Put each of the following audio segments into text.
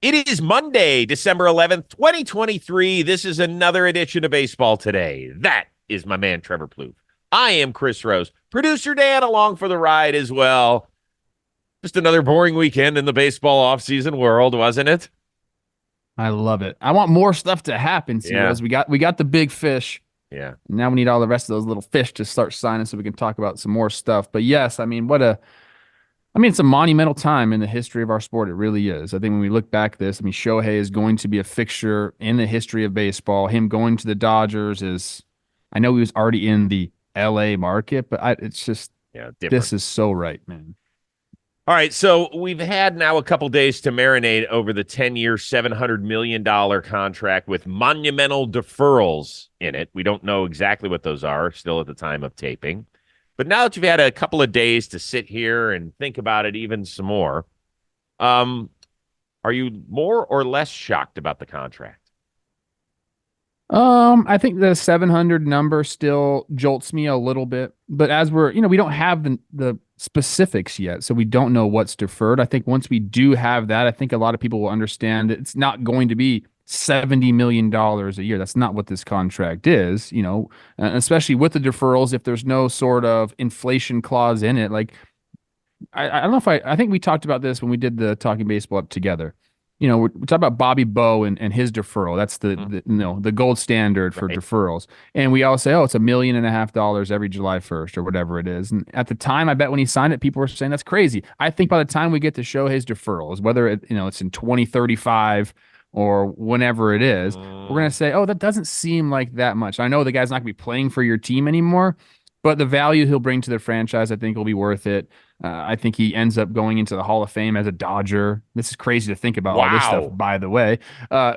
It is Monday, December 11th, 2023. This is another edition of Baseball Today. That is my man, Trevor Plouffe. I am Chris Rose. Producer Dan along for the ride as well. Just another boring weekend in the baseball offseason world, wasn't it? I love it. I want more stuff to happen, C Yeah. Rose. We got the big fish. Yeah. Now we need all the rest of those little fish to start signing so we can talk about some more stuff. But yes, it's a monumental time in the history of our sport. It really is. I think when we look back at this, Shohei is going to be a fixture in the history of baseball. Him going to the Dodgers I know he was already in the LA market, but it's just, Yeah. Different. this is so right, man. All right, so we've had now a couple days to marinate over the 10-year, $700 million contract with monumental deferrals in it. We don't know exactly what those are still at the time of taping. But now that you've had a couple of days to sit here and think about it even some more, are you more or less shocked about the contract? I think the 700 number still jolts me a little bit, but as we don't have the specifics yet, so we don't know what's deferred. I think once we do have that, I think a lot of people will understand that it's not going to be $70 million a year. That's not what this contract is, and especially with the deferrals, if there's no sort of inflation clause in it. Like, I don't know if I think we talked about this when we did the Talking Baseball up together. We talk about Bobby Bowe and his deferral. That's the gold standard for Right. deferrals. And we all say, oh, it's $1.5 million every July 1st or whatever it is. And at the time, I bet when he signed it, people were saying that's crazy. I think by the time we get to Shohei's deferrals, whether it's in 2035 or whenever it is, we're gonna say, oh, that doesn't seem like that much. I know the guy's not gonna be playing for your team anymore, but the value he'll bring to the franchise, I think, will be worth it. I think he ends up going into the Hall of Fame as a Dodger. This is crazy to think about all this stuff, Wow. by the way.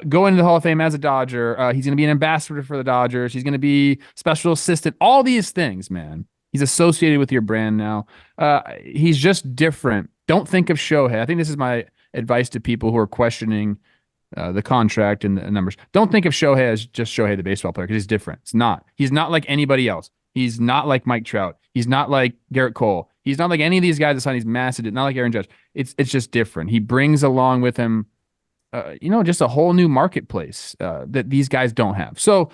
Going to the Hall of Fame as a Dodger. He's going to be an ambassador for the Dodgers. He's going to be special assistant. All these things, man. He's associated with your brand now. He's just different. Don't think of Shohei. I think this is my advice to people who are questioning the contract and the numbers. Don't think of Shohei as just Shohei, the baseball player, because he's different. It's not. He's not like anybody else. He's not like Mike Trout. He's not like Garrett Cole. He's not like any of these guys that signed. He's massive. Not like Aaron Judge. It's just different. He brings along with him, just a whole new marketplace that these guys don't have. So,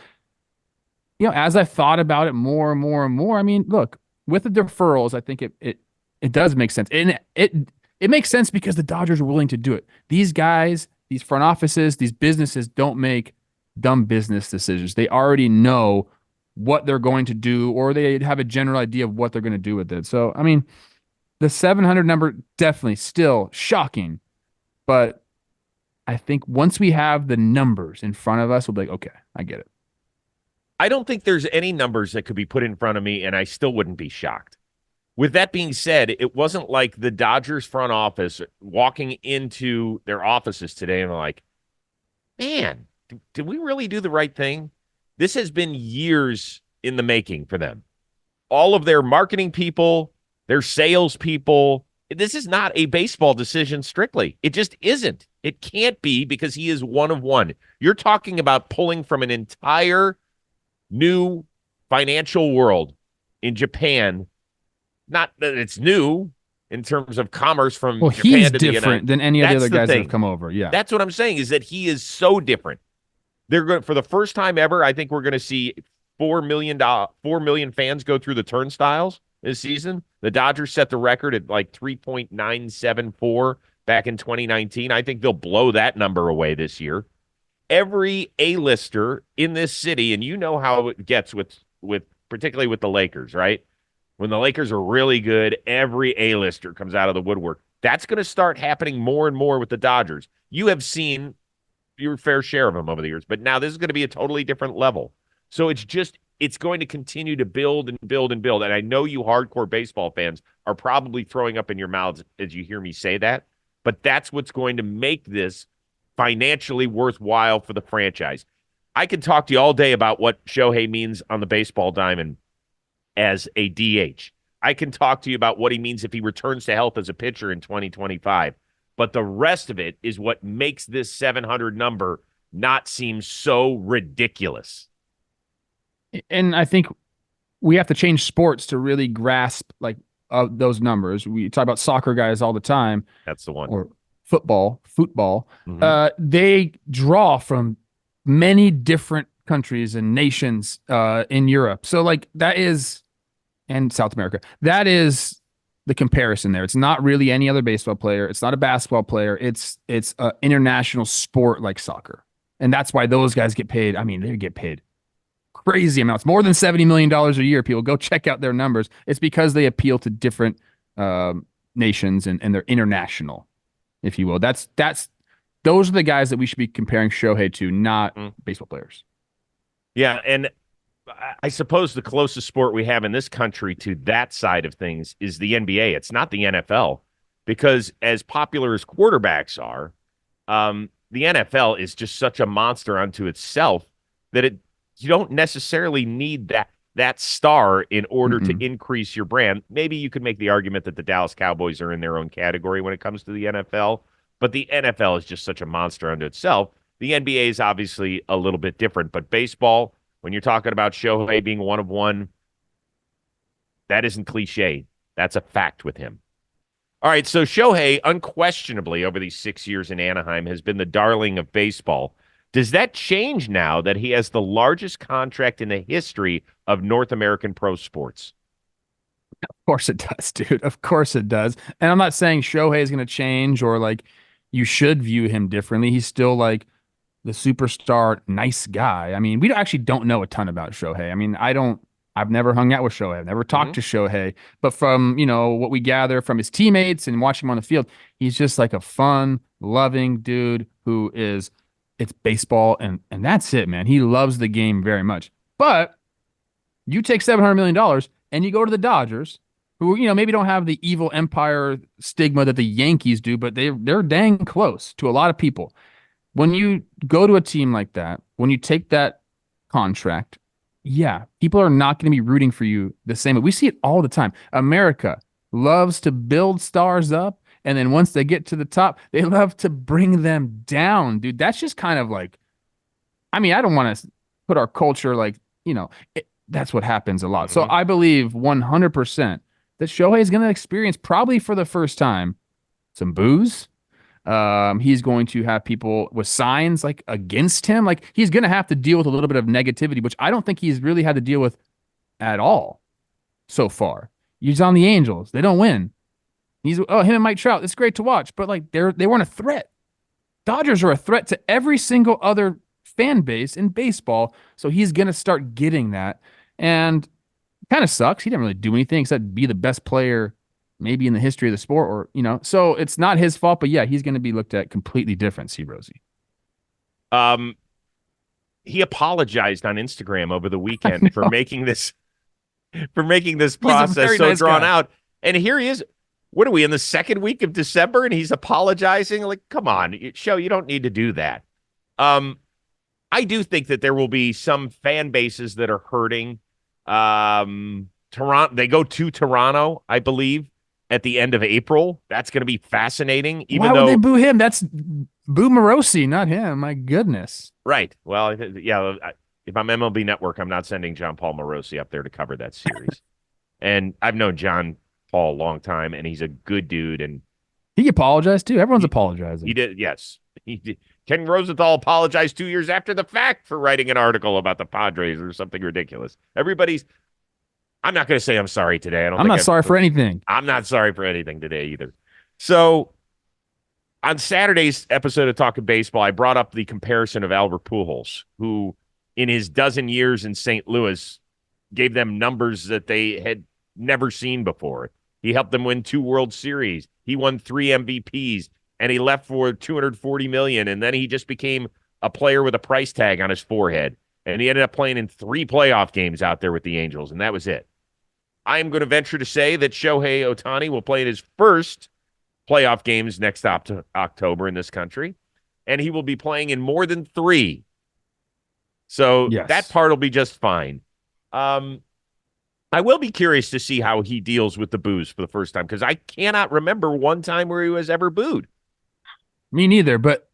as I've thought about it more and more and more, look, with the deferrals, I think it does make sense, and it makes sense because the Dodgers are willing to do it. These guys, these front offices, these businesses don't make dumb business decisions. They already know what they're going to do, or they have a general idea of what they're going to do with it. So, the 700 number definitely still shocking, but I think once we have the numbers in front of us, we'll be like, okay, I get it. I don't think there's any numbers that could be put in front of me, and I still wouldn't be shocked. With that being said, it wasn't like the Dodgers front office walking into their offices today and like, man, did we really do the right thing? This has been years in the making for them. All of their marketing people, their sales people, this is not a baseball decision strictly. It just isn't. It can't be because he is one of one. You're talking about pulling from an entire new financial world in Japan. Not that it's new in terms of commerce from Well, Japan he's to the United different than any of the That's other the guys that have thing. come over. Yeah. That's what I'm saying is that he is so different. They're going for the first time ever. I think we're going to see 4 million fans go through the turnstiles this season. The Dodgers set the record at like 3.974 back in 2019. I think they'll blow that number away this year. Every A-lister in this city, and you know how it gets with particularly with the Lakers, right? When the Lakers are really good, every A-lister comes out of the woodwork. That's going to start happening more and more with the Dodgers. You have seen your fair share of them over the years, but now this is going to be a totally different level. So it's going to continue to build and build and build. And I know you hardcore baseball fans are probably throwing up in your mouths as you hear me say that, but that's what's going to make this financially worthwhile for the franchise. I could talk to you all day about what Shohei means on the baseball diamond as a DH. I can talk to you about what he means if he returns to health as a pitcher in 2025. But the rest of it is what makes this 700 number not seem so ridiculous. And I think we have to change sports to really grasp those numbers. We talk about soccer guys all the time, That's the one. or football, Hmm. they draw from many different countries and nations in Europe. So like that is and South America. That is the comparison there. It's not really any other baseball player. It's not a basketball player. It's an international sport like soccer. And that's why those guys get paid. I mean, they get paid crazy amounts, more than $70 million a year. People go check out their numbers. It's because they appeal to different nations and they're international, if you will. That's those are the guys that we should be comparing Shohei to, not baseball players. Yeah, and I suppose the closest sport we have in this country to that side of things is the NBA. It's not the NFL because as popular as quarterbacks are, the NFL is just such a monster unto itself that you don't necessarily need that star in order to Mm-mm. increase your brand. Maybe you could make the argument that the Dallas Cowboys are in their own category when it comes to the NFL, but the NFL is just such a monster unto itself. The NBA is obviously a little bit different, but baseball, when you're talking about Shohei being one of one, that isn't cliche. That's a fact with him. All right, so Shohei, unquestionably, over these 6 years in Anaheim, has been the darling of baseball. Does that change now that he has the largest contract in the history of North American pro sports? Of course it does, dude. Of course it does. And I'm not saying Shohei is going to change or like you should view him differently. He's still like the superstar, nice guy. I mean, we actually don't know a ton about Shohei. I mean, I've never hung out with Shohei. I've never talked Hmm. to Shohei, but from, what we gather from his teammates and watching him on the field, he's just like a fun, loving dude who is, it's baseball and that's it, man. He loves the game very much. But you take $700 million and you go to the Dodgers, who maybe don't have the evil empire stigma that the Yankees do, but they're dang close to a lot of people. When you go to a team like that, when you take that contract, yeah, people are not going to be rooting for you the same way. We see it all the time. America loves to build stars up, and then once they get to the top, they love to bring them down, dude. That's just kind of like, I mean, I don't want to put our culture like, that's what happens a lot. So Hmm. I believe 100% that Shohei is going to experience probably for the first time some booze. He's going to have people with signs like against him. Like he's going to have to deal with a little bit of negativity, which I don't think he's really had to deal with at all so far. He's on the Angels. They don't win. Him and Mike Trout. It's great to watch, but like they weren't a threat. Dodgers are a threat to every single other fan base in baseball. So he's going to start getting that. And kind of sucks. He didn't really do anything except be the best player maybe in the history of the sport so it's not his fault, but yeah, he's going to be looked at completely different. See, Rosie. Um, he apologized on Instagram over the I weekend for know. making this He's a process very so nice drawn guy. out. And here he is. What are we in the second week of December? And he's apologizing. Like, come on, show you don't need to do that. Um, I do think that there will be some fan bases that are hurting. Toronto, they go to Toronto, I believe, at the end of April. That's going to be fascinating, even Why would they though, boo him? That's Boo Morosi, not him. My goodness. right. Well, yeah, if I'm MLB Network, I'm not sending John Paul Morosi up there to cover that series. And I've known John Paul a long time, and he's a good dude. And He apologized too. Everyone's he, he apologizing. did, yes. He did. Ken Rosenthal apologized 2 years after the fact for writing an article about the Padres or something ridiculous. I'm not going to say I'm sorry today. I don't I'm think not sorry for anything. I'm not sorry for anything today either. So on Saturday's episode of Talking Baseball, I brought up the comparison of Albert Pujols, who in his dozen years in St. Louis gave them numbers that they had never seen before. He helped them win 2 World Series. He won 3 MVPs, and he left for $240 million. And then he just became a player with a price tag on his forehead. And he ended up playing in 3 playoff games out there with the Angels, and that was it. I am going to venture to say that Shohei Ohtani will play in his first playoff games next October in this country, and he will be playing in more than 3. So that Yes. part will be just fine. I will be curious to see how he deals with the boos for the first time because I cannot remember one time where he was ever booed. Me neither, but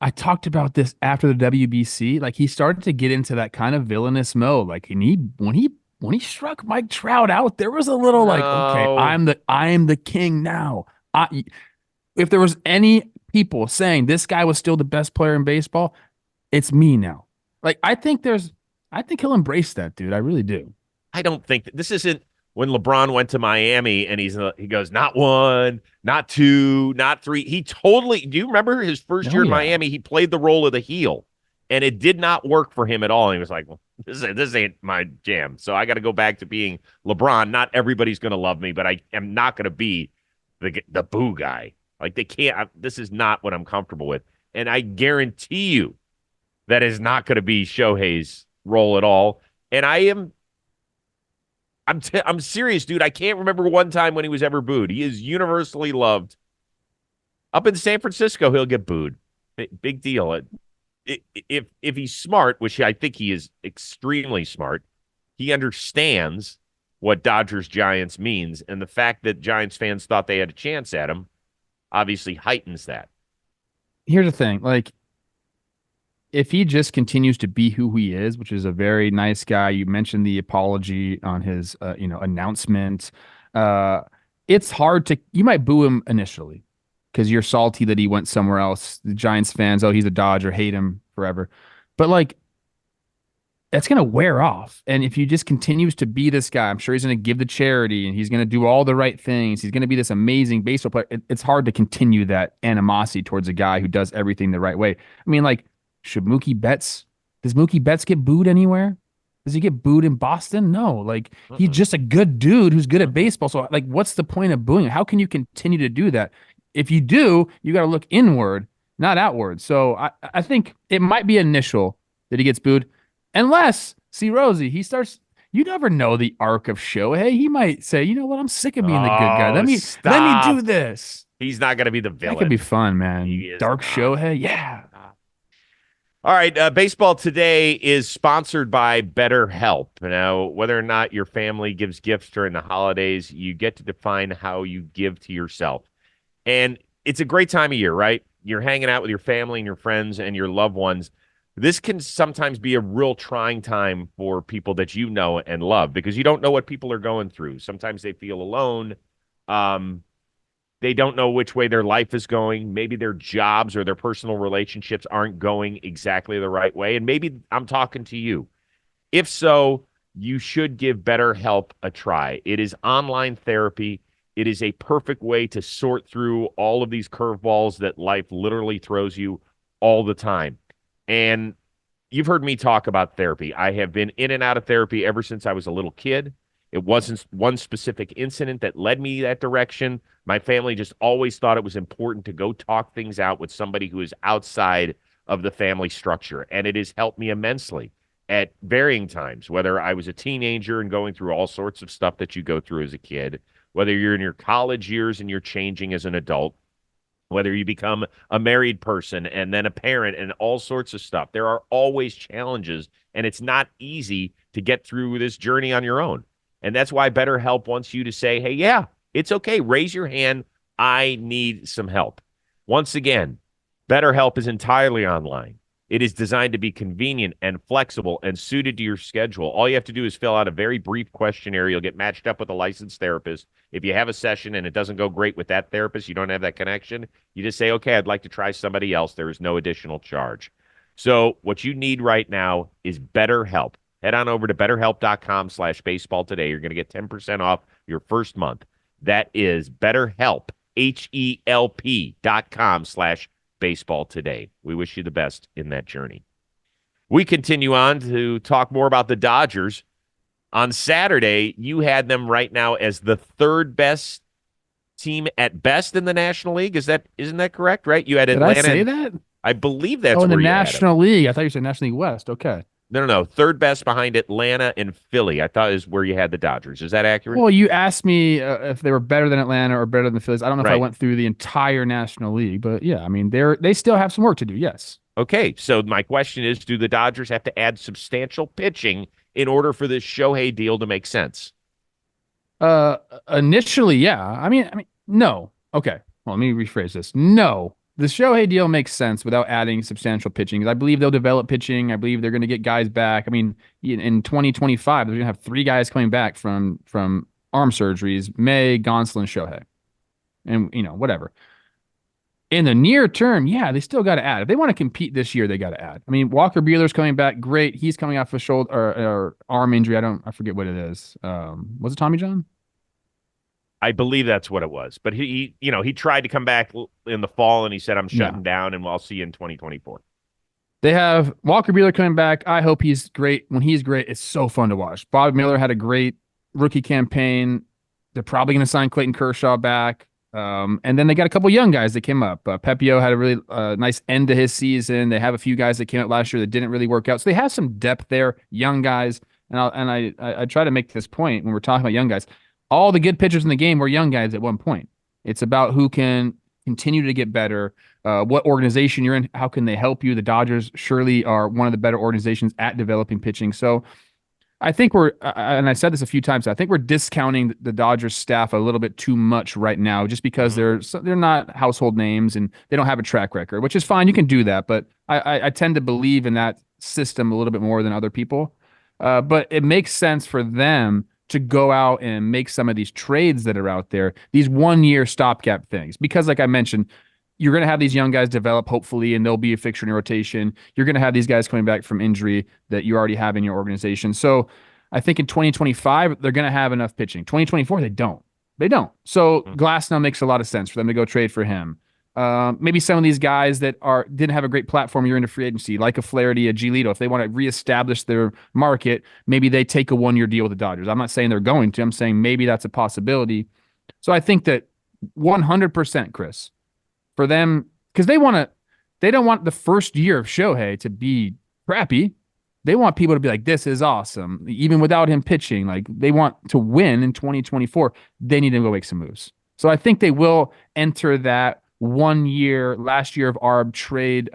I talked about this after the WBC. Like he started to get into that kind of villainous mode. Like when he struck Mike Trout out, there was a little like, okay, No. I'm the king now. I if there was any people saying this guy was still the best player in baseball, it's me now. Like I think he'll embrace that, dude. I really do. I don't think this isn't when LeBron went to Miami and he goes not one, not two, not three. He totally. Do you remember his first Oh year in yeah. Miami? He played the role of the heel, and it did not work for him at all. And he was like, "Well, this ain't my jam." So I got to go back to being LeBron. Not everybody's going to love me, but I am not going to be the boo guy. Like they can't. This is not what I'm comfortable with, and I guarantee you that is not going to be Shohei's role at all. And I'm serious, dude. I can't remember one time when he was ever booed. He is universally loved. Up in San Francisco, he'll get booed. Big deal. If he's smart, which I think he is extremely smart, he understands what Dodgers Giants means, and the fact that Giants fans thought they had a chance at him obviously heightens that. Here's the thing, like if he just continues to be who he is, which is a very nice guy. You mentioned the apology on his announcement. Uh it's hard to you might boo him initially because you're salty that he went somewhere else. The Giants fans, oh, he's a Dodger, hate him forever. But like that's going to wear off. And if he just continues to be this guy, I'm sure he's going to give the charity and he's going to do all the right things. He's going to be this amazing baseball player. It's hard to continue that animosity towards a guy who does everything the right way. I mean, like, does Mookie Betts get booed anywhere? Does he get booed in Boston? No. Like, he's just a good dude who's good at baseball. So, like, what's the point of booing him? How can you continue to do that? If you do, you got to look inward, not outward. So I think it might be initial that he gets booed. Unless, see, Rosie, he starts. You never know the arc of Shohei. He might say, "You know what? I'm sick of being the good guy. Let me do this." He's not going to be the villain. That could be fun, man. Dark not. Shohei, yeah. All right, baseball today is sponsored by BetterHelp. Now, whether or not your family gives gifts during the holidays, you get to define how you give to yourself. And it's a great time of year, right? You're hanging out with your family and your friends and your loved ones. This can sometimes be a real trying time for people that you know and love because you don't know what people are going through. Sometimes they feel alone. They don't know which way their life is going. Maybe their jobs or their personal relationships aren't going exactly the right way. And maybe I'm talking to you. If so, you should give BetterHelp a try. It is online therapy. It is a perfect way to sort through all of these curveballs that life literally throws you all the time. And you've heard me talk about therapy. I have been in and out of therapy ever since I was a little kid. It wasn't one specific incident that led me that direction. My family just always thought it was important to go talk things out with somebody who is outside of the family structure. And it has helped me immensely at varying times, whether I was a teenager and going through all sorts of stuff that you go through as a kid, whether you're in your college years and you're changing as an adult, whether you become a married person and then a parent and all sorts of stuff. There are always challenges, and it's not easy to get through this journey on your own. And that's why BetterHelp wants you to say, hey, yeah, it's okay. Raise your hand. I need some help. Once again, BetterHelp is entirely online. It is designed to be convenient and flexible and suited to your schedule. All you have to do is fill out a very brief questionnaire. You'll get matched up with a licensed therapist. If you have a session and it doesn't go great with that therapist, you don't have that connection, you just say, okay, I'd like to try somebody else. There is no additional charge. So what you need right now is BetterHelp. Head on over to betterhelp.com/baseball today. You're going to get 10% off your first month. That is BetterHelp, HELP.com/baseball today. We wish you the best in that journey. We continue on to talk more about the Dodgers. On Saturday, you had them right now as the third best team at best in the National League. Isn't that correct? Right? You had Atlanta. Did I say that? I believe that's in where the you National League. I thought you said National League West. Okay. No. Third best behind Atlanta and Philly. I thought is where you had the Dodgers. Is that accurate? Well, you asked me if they were better than Atlanta or better than the Phillies. I don't know if I Right. went through the entire National League, but yeah, I mean they still have some work to do. Yes. Okay, so my question is, do the Dodgers have to add substantial pitching in order for this Shohei deal to make sense? Initially, yeah. I mean, no. Okay. Well, let me rephrase this. No. The Shohei deal makes sense without adding substantial pitching. I believe they'll develop pitching. I believe they're going to get guys back. I mean, in 2025, they're going to have 3 guys coming back from arm surgeries: May, Gonsolin, Shohei, and whatever. In the near term, yeah, they still got to add. If they want to compete this year, they got to add. I mean, Walker Buehler's coming back, great. He's coming off a shoulder or arm injury. I forget what it is. Was it Tommy John? I believe that's what it was. But he tried to come back in the fall, and he said, "I'm Yeah. shutting down, and I'll see you in 2024." They have Walker Buehler coming back. I hope he's great. When he's great, it's so fun to watch. Bob Miller had a great rookie campaign. They're probably going to sign Clayton Kershaw back. And then they got a couple young guys that came up. Pepio had a really nice end to his season. They have a few guys that came up last year that didn't really work out. So they have some depth there, young guys. And I try to make this point when we're talking about young guys. All the good pitchers in the game were young guys at one point. It's about who can continue to get better, what organization you're in, how can they help you. The Dodgers surely are one of the better organizations at developing pitching. So I think and I said this a few times, I think we're discounting the Dodgers staff a little bit too much right now, just because they're not household names and they don't have a track record, which is fine. You can do that, but I tend to believe in that system a little bit more than other people. But it makes sense for them to go out and make some of these trades that are out there, these 1-year stopgap things, because like I mentioned, you're going to have these young guys develop, hopefully, and they'll be a fixture in your rotation. You're going to have these guys coming back from injury that you already have in your organization. So I think in 2025, they're going to have enough pitching. 2024, they don't. They don't. So Glasnow makes a lot of sense for them to go trade for him. Maybe some of these guys that didn't have a great platform year into free agency, like a Flaherty, a Giolito, if they want to reestablish their market, maybe they take a 1-year deal with the Dodgers. I'm not saying they're going to. I'm saying maybe that's a possibility. So I think that 100%, Chris, for them, because they don't want the first year of Shohei to be crappy. They want people to be like, this is awesome. Even without him pitching, like they want to win in 2024. They need to go make some moves. So I think they will enter that 1 year, last year of ARB trade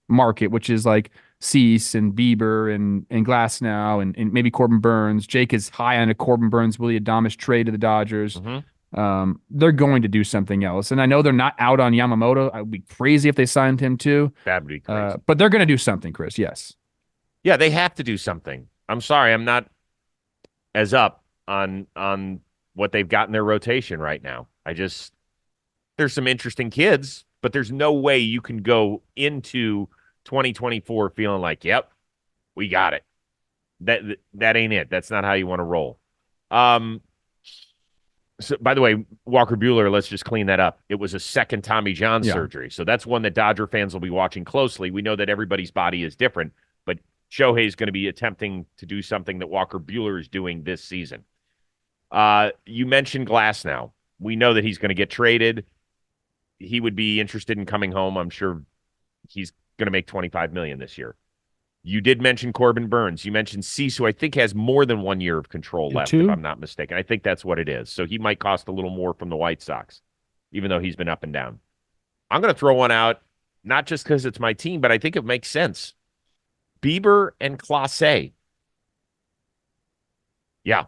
market, which is like Cease and Bieber and Glasnow and maybe Corbin Burns. Jake is high on a Corbin Burns, Willie Adames trade to the Dodgers. They're going to do something else. And I know they're not out on Yamamoto. I would be crazy if they signed him too. That would be crazy. But they're going to do something, Chris. Yes. Yeah, they have to do something. I'm sorry, I'm not as up on what they've got in their rotation right now. There's some interesting kids, but there's no way you can go into 2024 feeling like, yep, we got it. That ain't it. That's not how you want to roll. So, by the way, Walker Buehler, let's just clean that up. It was a second Tommy John surgery. So that's one that Dodger fans will be watching closely. We know that everybody's body is different, but Shohei is going to be attempting to do something that Walker Buehler is doing this season. You mentioned Glasnow. We know that he's going to get traded. He would be interested in coming home. I'm sure he's going to make $25 million this year. You did mention Corbin Burns. You mentioned Cease, who I think has more than 1 year of control left, if I'm not mistaken. I think that's what it is. So he might cost a little more from the White Sox, even though he's been up and down. I'm going to throw one out, not just because it's my team, but I think it makes sense. Bieber and Clase. Yeah.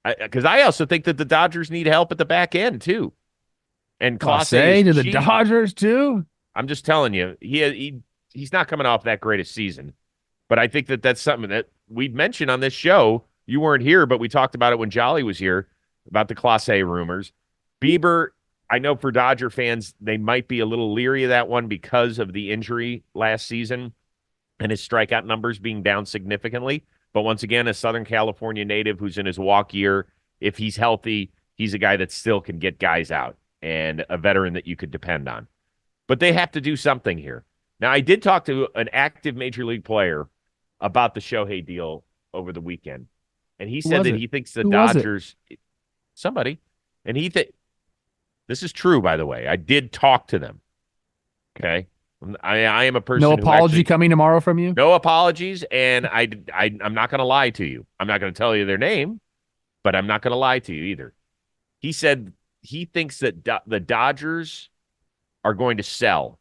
Because I also think that the Dodgers need help at the back end, too. And Clase to the Dodgers, too? I'm just telling you, he's not coming off that great a season. But I think that that's something that we'd mentioned on this show. You weren't here, but we talked about it when Jolly was here about the Clase rumors. Bieber, I know for Dodger fans, they might be a little leery of that one because of the injury last season and his strikeout numbers being down significantly. But once again, a Southern California native who's in his walk year, if he's healthy, he's a guy that still can get guys out and a veteran that you could depend on. But they have to do something here. Now, I did talk to an active major league player about the Shohei deal over the weekend. And he said that he thinks the Dodgers, somebody, and this is true, by the way. I did talk to them. Okay. I am a person. No apology coming tomorrow from you? No apologies. And I'm not going to lie to you. I'm not going to tell you their name, but I'm not going to lie to you either. He said he thinks that the Dodgers are going to sell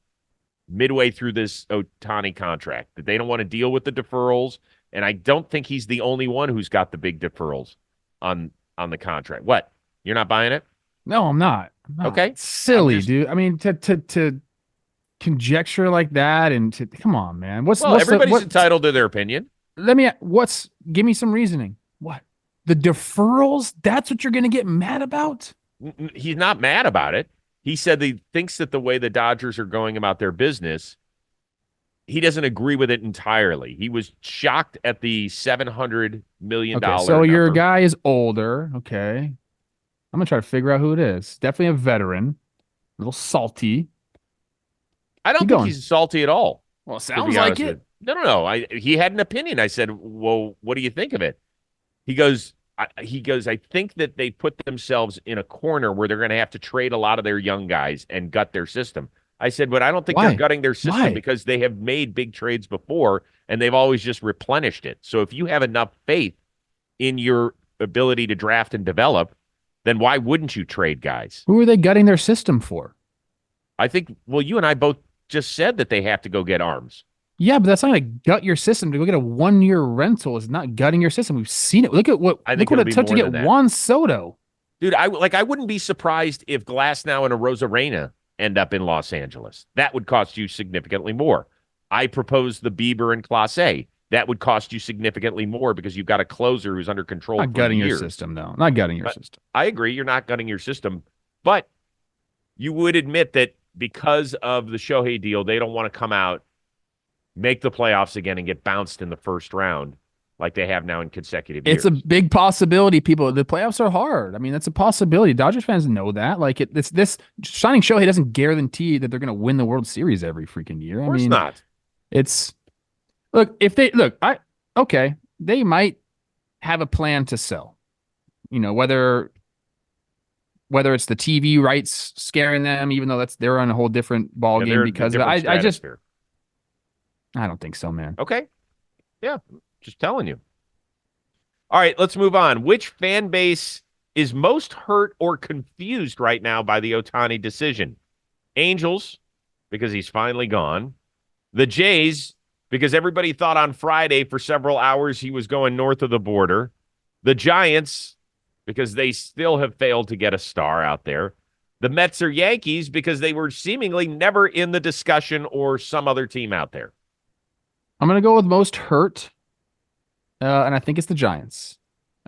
midway through this Ohtani contract, that they don't want to deal with the deferrals. And I don't think he's the only one who's got the big deferrals on the contract. What? You're not buying it? No, I'm not. Okay. It's silly, dude. I mean, to conjecture like that and come on, man. Everybody's entitled to their opinion. Give me some reasoning. What? The deferrals? That's what you're going to get mad about? He's not mad about it. he said he thinks that the way the Dodgers are going about their business, he doesn't agree with it entirely. He was shocked at the $700 million Okay, so your number. guy is older. Okay. I'm gonna try to figure out who it is. Definitely a veteran. A little salty. I don't Keep think going. he's salty at all, Well, to sounds be like honest it. with you. No. He had an opinion. I said, well, what do you think of it? He goes, I think that they put themselves in a corner where they're going to have to trade a lot of their young guys and gut their system. I said, but I don't think they're Why? gutting their system Why? because they have made big trades before and they've always just replenished it. So if you have enough faith in your ability to draft and develop, then why wouldn't you trade guys? Who are they gutting their system for? I think, well, you and I both just said that they have to go get arms. Yeah, but that's not gonna gut your system. To go get a 1 year rental is not gutting your system. We've seen it. Look at what I look think what it'll it be took to more get than that. Juan Soto. Dude, I wouldn't be surprised if Glasnow and a Rosarena end up in Los Angeles. That would cost you significantly more. I propose the Bieber and Class A. That would cost you significantly more because you've got a closer who's under control Not for gutting your years. system, though. Not gutting your But system. I agree, you're not gutting your system, but you would admit that because of the Shohei deal, they don't want to come out, make the playoffs again, and get bounced in the first round like they have now in consecutive It's years. a big possibility, people. The playoffs are hard. I mean, that's a possibility. Dodgers fans know that. Like it's this signing Shohei doesn't guarantee that they're going to win the World Series every freaking year. Of I course mean, not. it's look if they look. Okay, they might have a plan to sell. You know, whether it's the TV rights scaring them, even though they're on a whole different ball Yeah, game they're in a because of it. different stratosphere. I don't think so, man. Okay. Yeah, just telling you. All right, let's move on. Which fan base is most hurt or confused right now by the Ohtani decision? Angels, because he's finally gone. The Jays, because everybody thought on Friday for several hours he was going north of the border. The Giants, because they still have failed to get a star out there. The Mets or Yankees, because they were seemingly never in the discussion or some other team out there. I'm gonna go with most hurt, and I think it's the Giants.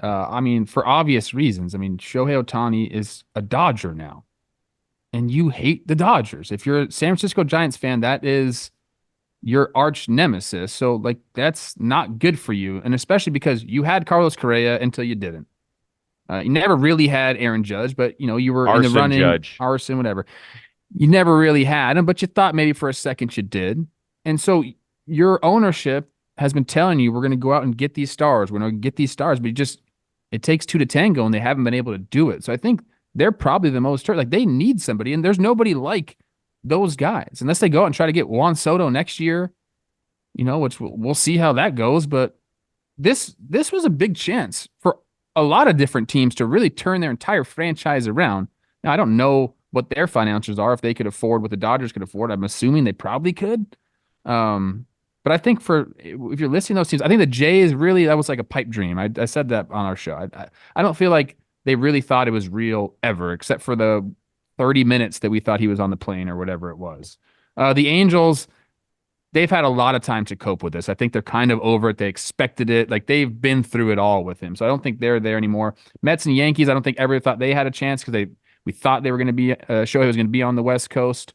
I mean, for obvious reasons. I mean, Shohei Ohtani is a Dodger now, and you hate the Dodgers. If you're a San Francisco Giants fan, that is your arch nemesis. So, like, that's not good for you, and especially because you had Carlos Correa until you didn't. You never really had Aaron Judge, but you were in the running. Judge. Arson, whatever. You never really had him, but you thought maybe for a second you did, and so your ownership has been telling you we're going to go out and get these stars. We're going to get these stars, but it takes two to tango, and they haven't been able to do it. So I think they're probably the most hurt. Like they need somebody, and there's nobody like those guys unless they go out and try to get Juan Soto next year. Which we'll see how that goes. But this was a big chance for a lot of different teams to really turn their entire franchise around. Now I don't know what their financials are if they could afford what the Dodgers could afford. I'm assuming they probably could. But I think if you're listing those teams, I think the Jays really that was like a pipe dream. I said that on our show. I don't feel like they really thought it was real ever, except for the 30 minutes that we thought he was on the plane or whatever it was. The Angels, they've had a lot of time to cope with this. I think they're kind of over it. They expected it. Like they've been through it all with him. So I don't think they're there anymore. Mets and Yankees, I don't think ever thought they had a chance because we thought they were going to be Shohei was going to be on the West Coast.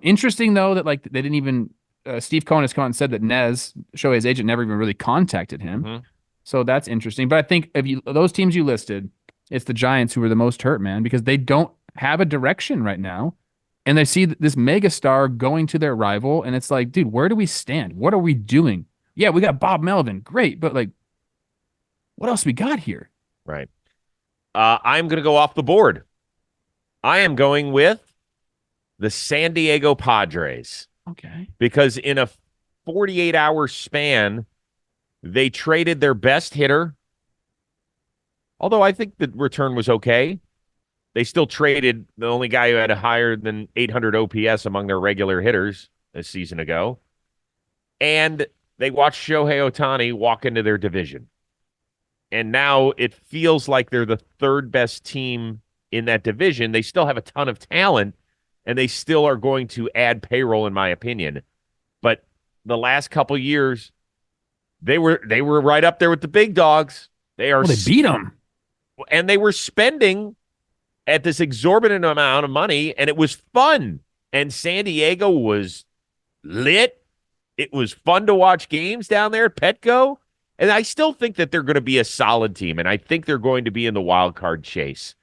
Interesting though that like they didn't even. Steve Cohen has come out and said that Shohei's agent, never even really contacted him. Mm-hmm. So that's interesting. But I think those teams you listed, it's the Giants who are the most hurt, man, because they don't have a direction right now. And they see this mega star going to their rival. And it's like, dude, where do we stand? What are we doing? Yeah, we got Bob Melvin. Great. But like, what else we got here? Right. I'm going to go off the board. I am going with the San Diego Padres. Okay. Because in a 48-hour span, they traded their best hitter. Although I think the return was okay. They still traded the only guy who had a higher than 800 OPS among their regular hitters a season ago. And they watched Shohei Ohtani walk into their division. And now it feels like they're the third best team in that division. They still have a ton of talent. And they still are going to add payroll, in my opinion. But the last couple years, they were right up there with the big dogs. They beat them, and they were spending at this exorbitant amount of money, and it was fun. And San Diego was lit. It was fun to watch games down there at Petco. And I still think that they're going to be a solid team, and I think they're going to be in the wild card chase.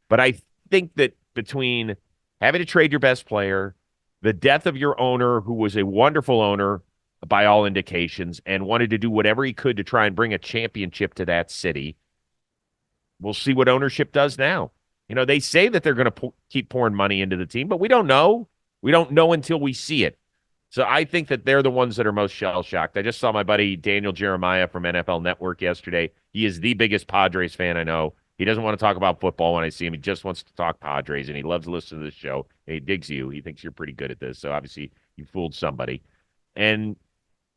But I think that between having to trade your best player, the death of your owner, who was a wonderful owner by all indications, and wanted to do whatever he could to try and bring a championship to that city, we'll see what ownership does now. They say that they're going to keep pouring money into the team, but we don't know. We don't know until we see it. So I think that they're the ones that are most shell-shocked. I just saw my buddy Daniel Jeremiah from NFL Network yesterday. He is the biggest Padres fan I know. He doesn't want to talk about football when I see him. He just wants to talk Padres, and he loves to listen to this show. And he digs you. He thinks you're pretty good at this. So obviously you fooled somebody. And,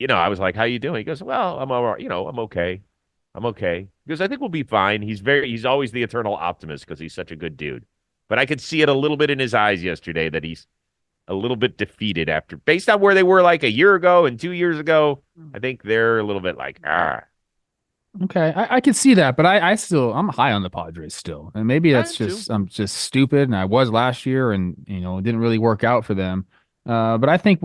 I was like, how you doing? He goes, well, I'm all right. I'm okay. I'm okay. Because I think we'll be fine. He's always the eternal optimist because he's such a good dude. But I could see it a little bit in his eyes yesterday that he's a little bit defeated based on where they were like a year ago and 2 years ago. I think they're a little bit like, Okay, I can see that, but I'm high on the Padres still, and maybe that's just I'm just stupid, and I was last year, and it didn't really work out for them. But I think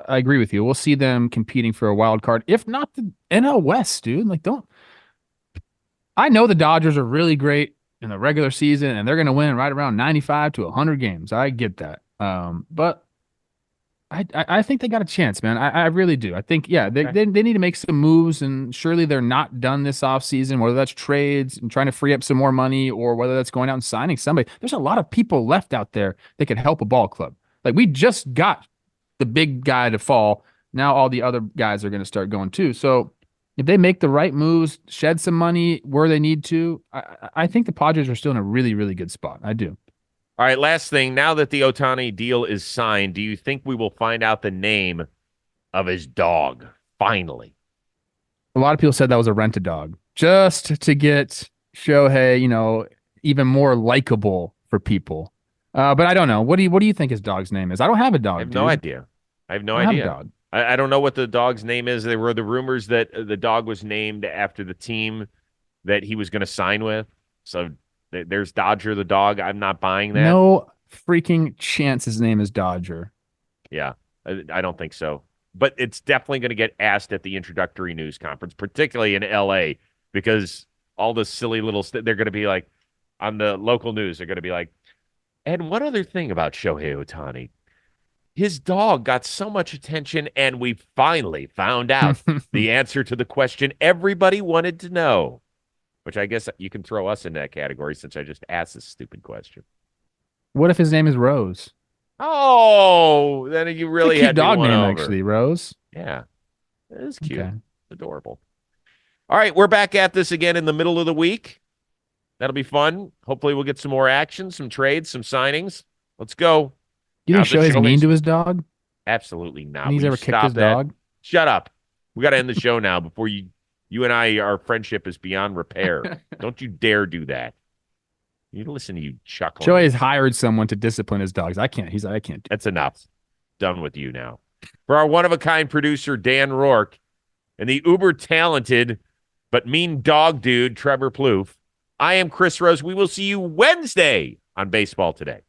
I agree with you. We'll see them competing for a wild card, if not the NL West, dude. I know the Dodgers are really great in the regular season, and they're going to win right around 95 to 100 games. I get that. But I think they got a chance, man. I really do. I think, yeah, they need to make some moves, and surely they're not done this offseason, whether that's trades and trying to free up some more money, or whether that's going out and signing somebody. There's a lot of people left out there that could help a ball club. Like, we just got the big guy to fall. Now all the other guys are going to start going too. So if they make the right moves, shed some money where they need to, I think the Padres are still in a really, really good spot. I do. All right, last thing. Now that the Ohtani deal is signed, do you think we will find out the name of his dog finally? A lot of people said that was a rented dog just to get Shohei, even more likable for people. But I don't know. What do you think his dog's name is? I don't have a dog. I have no idea. I have no I idea. have a dog. I don't know what the dog's name is. There were the rumors that the dog was named after the team that he was going to sign with. So there's Dodger the dog. I'm not buying that. No freaking chance his name is Dodger. Yeah, I don't think so. But it's definitely going to get asked at the introductory news conference, particularly in L.A., because all the silly little they're going to be like, on the local news, they're going to be like, and one other thing about Shohei Ohtani. His dog got so much attention, and we finally found out the answer to the question everybody wanted to know, which I guess you can throw us in that category since I just asked this stupid question. What if his name is Rose? Oh, then you really it's a had cute dog me name, over. Actually, Rose. Yeah, it is cute. Okay. Adorable. All right, we're back at this again in the middle of the week. That'll be fun. Hopefully we'll get some more action, some trades, some signings. Let's go. You think Shohei's mean to his dog? Absolutely not. And he's ever kicked his dog? Shut up. We got to end the show now before you and I, our friendship is beyond repair. Don't you dare do that. You listen to you chuckling. Shohei has hired someone to discipline his dogs. I can't. He's like, I can't. That's enough. Done with you now. For our one-of-a-kind producer, Dan Rourke, and the uber-talented but mean dog dude, Trevor Plouffe, I am Chris Rose. We will see you Wednesday on Baseball Today.